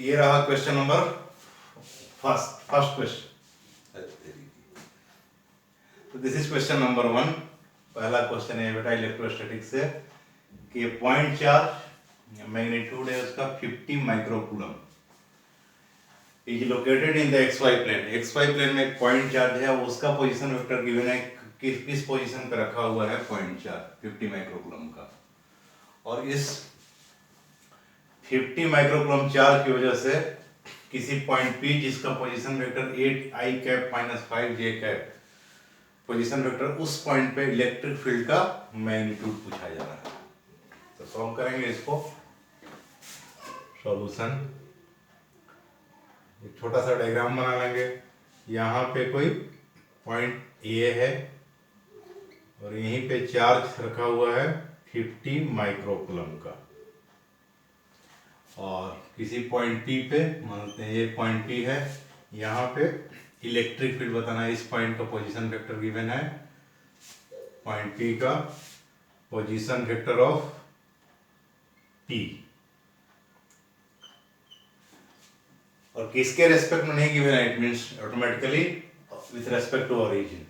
ये रहा question number first question. तो दिस इज क्वेश्चन नंबर 1। पहला क्वेश्चन है बेटा इलेक्ट्रोस्टैटिक्स से कि पॉइंट चार्ज मैग्नीट्यूड है उसका 50 microcoulomb is located in the XY plane. XY plane में एक पॉइंट चार्ज है, उसका पोजीशन वेक्टर गिवन है, किस पोजीशन पे रखा हुआ है पॉइंट चार्ज 50 माइक्रोकूलम का। और इस 50 माइक्रोकूलम चार्ज की वजह से किसी पॉइंट P जिसका position vector 8i cap minus 5j cap position vector, उस पॉइंट पे इलेक्ट्रिक फील्ड का मैग्नीट्यूड पूछा जा रहा है। तो सॉल्व करेंगे इसको। सॉल्यूशन, एक छोटा सा डायग्राम बना लेंगे। यहाँ पे कोई पॉइंट A है और यहीं पे चार्ज रखा हुआ है 50 माइक्रोकूलम का, और किसी पॉइंट P पे मानते हैं ये पॉइंट P है, यहाँ पे इलेक्ट्रिक फील्ड बताना है। इस पॉइंट का पोजीशन वेक्टर गिवन है, पॉइंट P का पोजीशन वेक्टर ऑफ P, और किसके रेस्पेक्ट में नहीं गिवन है, it means automatically with respect to origin.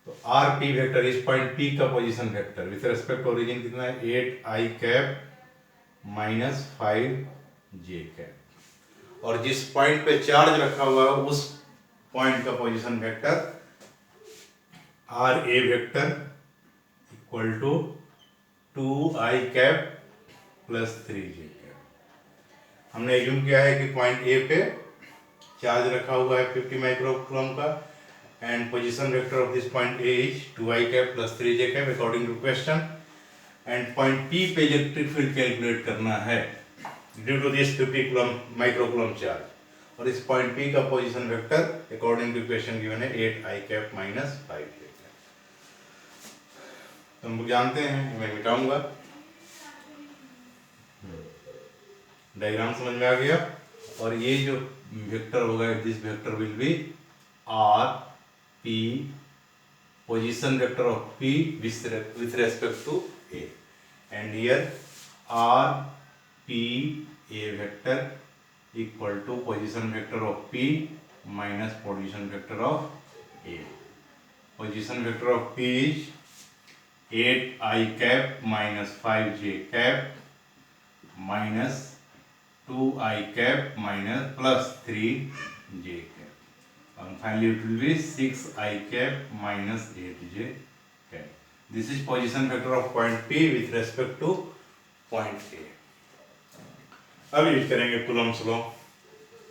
तो आर पी वेक्टर, इस पॉइंट P का position vector with respect to origin कितना है, 8i cap minus 5j cap. और जिस पॉइंट पे चार्ज रखा हुआ है उस पॉइंट का position vector R A vector equal to 2i cap plus 3j cap. हमने एज्यूम किया है कि पॉइंट ए पे चार्ज रखा हुआ है 50 माइक्रोकूलम का, and position vector of this point A is 2i cap plus 3j cap according to question. And point P पे इलेक्ट्रिक फील्ड कैलकुलेट करना है due to this 50 microcoulomb charge, और इस पॉइंट P का position vector according to equation given है 8i cap minus 5j cap. तो हम लोग जानते हैं, मैं मिटाऊंगा। डायग्राम समझ में आ गया। और ये जो वेक्टर होगा, this vector will be R P position vector of P with respect to A, and here R P A vector equal to position vector of P minus position vector of A. Position vector of P is 8i cap minus 5j cap minus 2i cap minus plus 3j cap, and finally it will be 6i cap minus 8j cap. This is position vector of point P with respect to point A. अब use करेंगे Coulomb's law.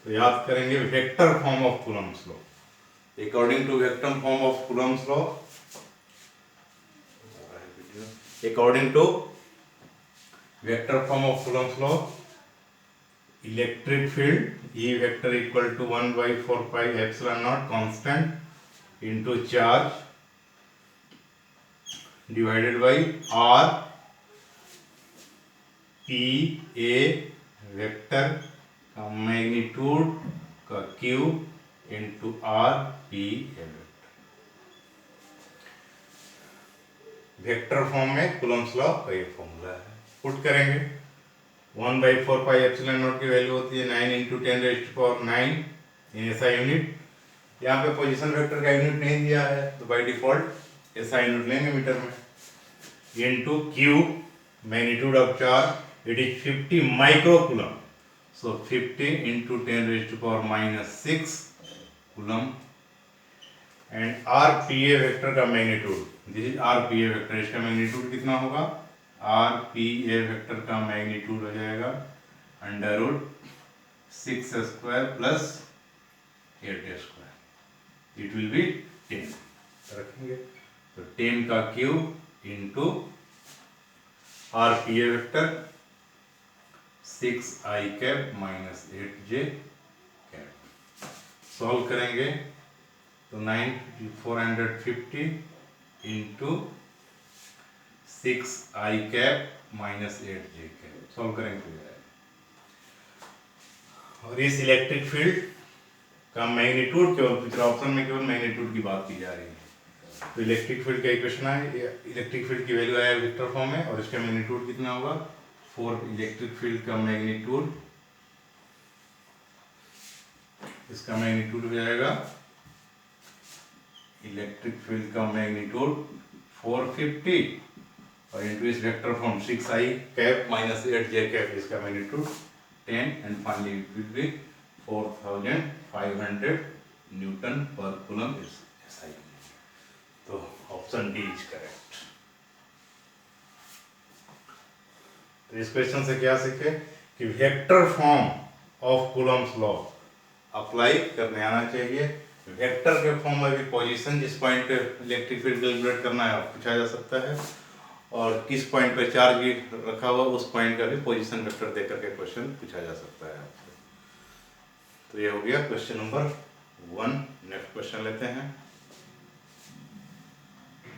तो याद करेंगे vector form of Coulomb's law. According to vector form of Coulomb's law, according to vector form of Coulomb's law, electric field E vector equal to 1/4 pi epsilon naught constant into charge divided by R P A vector का magnitude का cube into R P A vector. Vector form में Coulomb's law का ये formula है। Put करेंगे 1/4 pi epsilon naught की value होती है 9 × 10⁹ इन SI यूनिट। यहाँ पे पोजीशन वेक्टर का यूनिट नहीं दिया है, तो बाय डिफॉल्ट SI यूनिट लेंगे मीटर में, into cube magnitude of charge, it is 50 microcoulomb, so 50 × 10⁻⁶ coulomb. And RPA vector का magnitude, this is RPA vector, इसका मैग्नीट्यूड कितना होगा, RPA वेक्टर का मैग्नीट्यूड हो जाएगा √6² प्लस 8², इट विल बी 10 रखेंगे। तो 10 का cube into RPA vector 6i cap minus 8j cap. Solve करेंगे तो 450 into 6i cap minus 8j cap solve करेंगे तो जाएगा। और इस इलेक्ट्रिक फील्ड का मैग्नीट्यूड, केवल ऑप्शन में केवल मैग्नीट्यूड की बात की जा रही है। तो इलेक्ट्रिक फील्ड का इक्वेशन है, इलेक्ट्रिक फील्ड की वैल्यू आया वेक्टर फॉर्म में, और इसका मैग्नीट्यूड कितना होगा 4। इलेक्ट्रिक फील्ड का मैग्नीट्यूड इसका मैग्नीट्यूड हो जाएगा, इलेक्ट्रिक फील्ड का मैग्नीट्यूड 450 और इनटू इस vector form 6i cap minus 8j cap, इसका magnitude 10 and finally it will be 4500 newton per coulomb is SI। तो ऑप्शन डी इज करेक्ट। तो इस क्वेश्चन से क्या सीखे कि vector form of Coulomb's law apply करने आना चाहिए। वेक्टर के फॉर्म में भी पोजीशन, जिस पॉइंट पे इलेक्ट्रिक फील्ड कैलकुलेट करना है पूछा जा सकता है, और किस पॉइंट पे चार्ज भी रखा हुआ उस पॉइंट का भी पोजीशन वेक्टर देकर के क्वेश्चन पूछा जा सकता है आपसे। तो ये हो गया क्वेश्चन नंबर 1। नेक्स्ट क्वेश्चन लेते हैं।